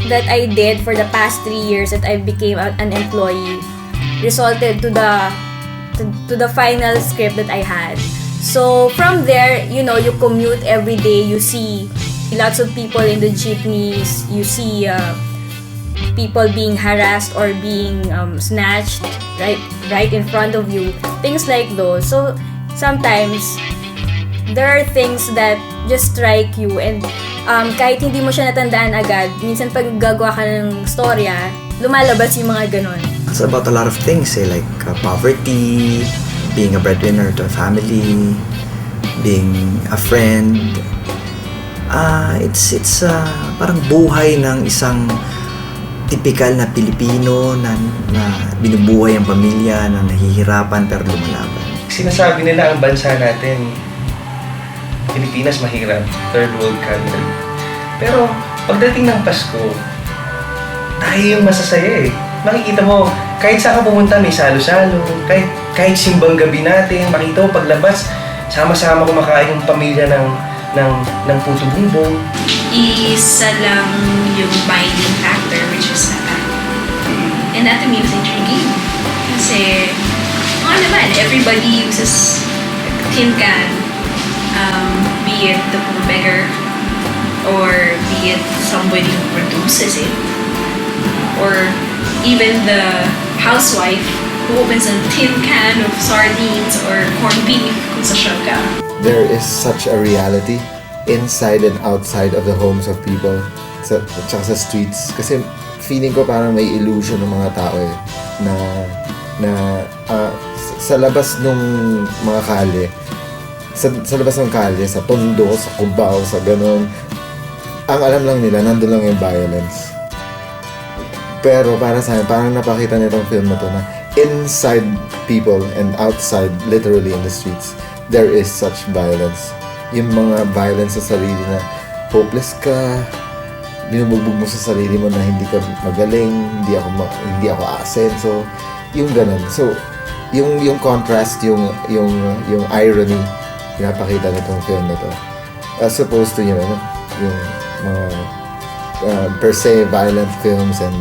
that I did for the past 3 years that I became an employee resulted to the final script that I had. So from there, you commute every day, you see lots of people in the jeepneys, you see people being harassed or being snatched right in front of you, things like those. So sometimes there are things that just strike you, and kahit hindi mo siya natandaan agad, minsan pag gagawa ka ng storya, lumalabas yung mga ganon. It's about a lot of things, like poverty, being a breadwinner to a family, being a friend. It's parang buhay ng isang tipikal na Pilipino na binubuhay ang pamilya, na nahihirapan pero lumalaban. Sinasabi nila ang bansa natin, Pilipinas mahirap, third world country. Pero pagdating ng Pasko, tayo yung masasaya eh. Makikita mo, kahit saan ka pumunta may salo-salo, kahit simbang gabi natin, makita mo paglabas, sama-sama kumakain yung pamilya ng puto bumbong. Isa lang yung binding factor, which is and that to me was intriguing. Kasi, naman, everybody uses tin can, be it the poor beggar, or be it somebody who produces it, or even the housewife who opens a tin can of sardines or corned beef kung sa ka. There is such a reality inside and outside of the homes of people, tsaka sa streets. Kasi feeling ko parang may illusion ng mga tao sa labas ng mga kalye, sa labas ng kalye, sa Tondo, sa Cubao, sa ganon, ang alam lang nila, nandun lang yung violence. Pero para sa akin, parang napakita nitong film na to na inside people and outside, literally in the streets, there is such violence. Yung mga violence sa sarili na hopeless ka, binubugbog mo sa sarili mo na hindi ka magaling, hindi ako asenso, yung ganun. So, yung contrast, yung irony, pinapakita nitong film na to. As opposed to, yung mga per se violent films and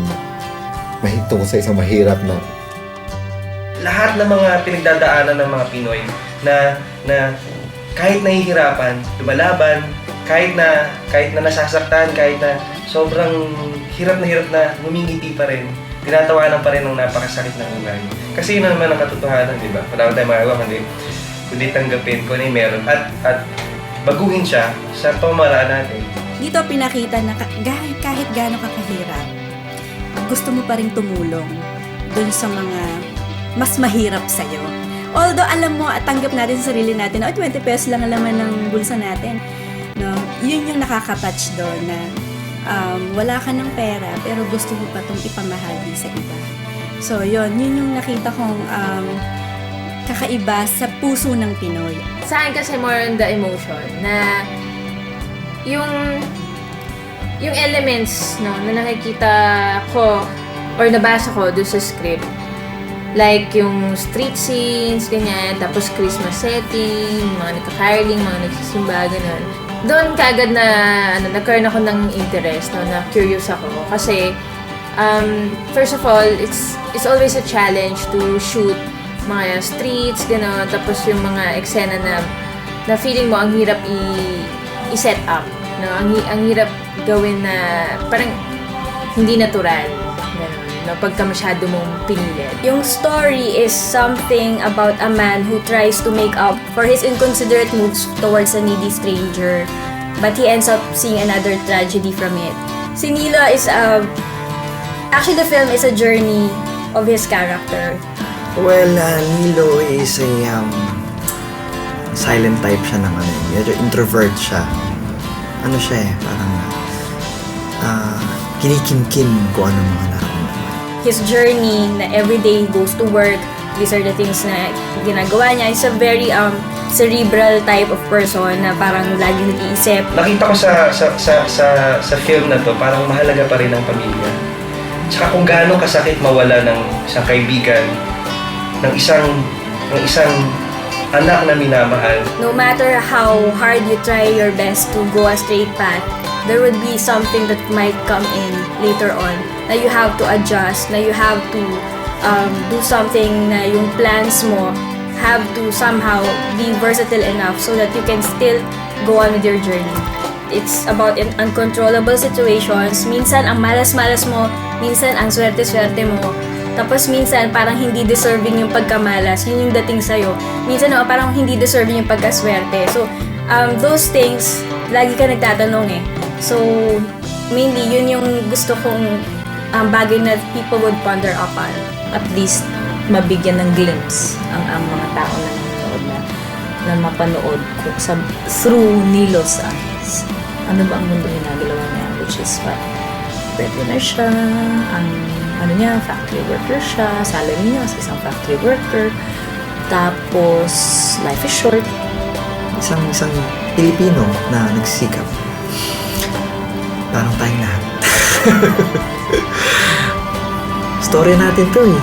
tungkol sa isang mahirap na Lahat ng mga pinagdadaanan ng mga Pinoy na kahit nahihirapan, lumalaban, kahit na nasasaktan, kahit na sobrang hirap na humingiti pa rin, tinatawanan pa rin ng napakasakit ng ugali. Kasi yun naman ang katotohanan, di ba? Wala tayong magagawa kundi tanggapin kung ano yung meron at baguhin siya sa pamaraan natin. Dito pinakita na kahit gaano ka kahirap, gusto mo pa rin tumulong dun sa mga mas mahirap sa'yo. Although alam mo at tanggap natin sa sarili natin na 20 pesos lang ang laman ng bulsa natin. No? Yun yung nakaka-touch doon na wala ka ng pera pero gusto mo pa itong ipamahagi sa iba. So yun yung nakita kong kakaiba sa puso ng Pinoy. Sa akin kasi more on the emotion na yung elements na nakikita ko or nabasa ko doon sa script, like yung street scenes, ganyan, tapos Christmas setting, mga nagka-caroling, mga nagsisimba, ganun. Doon kagad na nagkaroon ako ng interest, na curious ako. Kasi, first of all, it's always a challenge to shoot mga streets, gano'n, tapos yung mga eksena na feeling mo ang hirap i-set up, no? Ang hirap gawin na parang hindi natural, gano'n, no? Pagka masyado mong pinilit. Yung story is something about a man who tries to make up for his inconsiderate moves towards a needy stranger, but he ends up seeing another tragedy from it. Si Nilo is actually the film is a journey of his character. Well, Nilo is a silent type siya ng medyo introvert siya. Ano siya parang kinikimkim kung ano mga nararamdaman. His journey na everyday he goes to work, these are the things na ginagawa niya. He's a very cerebral type of person na parang lagi nag-iisip. Nakita ko sa film na to, parang mahalaga pa rin ang pamilya. Tsaka kung gaano kasakit mawala ng isang kaibigan, ng isang anak na minamahal. No matter how hard you try your best to go a straight path, there would be something that might come in later on na you have to adjust, na you have to do something na yung plans mo have to somehow be versatile enough so that you can still go on with your journey. It's about uncontrollable situations. Minsan, ang malas-malas mo. Minsan, ang swerte-swerte mo. Tapos, minsan, parang hindi deserving yung pagkamalas. Yun yung dating sa'yo. Minsan, parang hindi deserving yung pagkaswerte. So, those things, lagi ka nagtatanong eh. So, mainly, yun yung gusto kong bagay na people would ponder upon. At least, mabigyan ng glimpse ang mga tao na nanonood na mapanood through Nilo's eyes. Ano ba ang mundo ginagawa niya? Which is what? Breadwinner siya, factory worker siya, salary niya kasi isang factory worker. Tapos, life is short. Isang Pilipino na nagsisikap. Parang tayong lahat. Story natin to eh.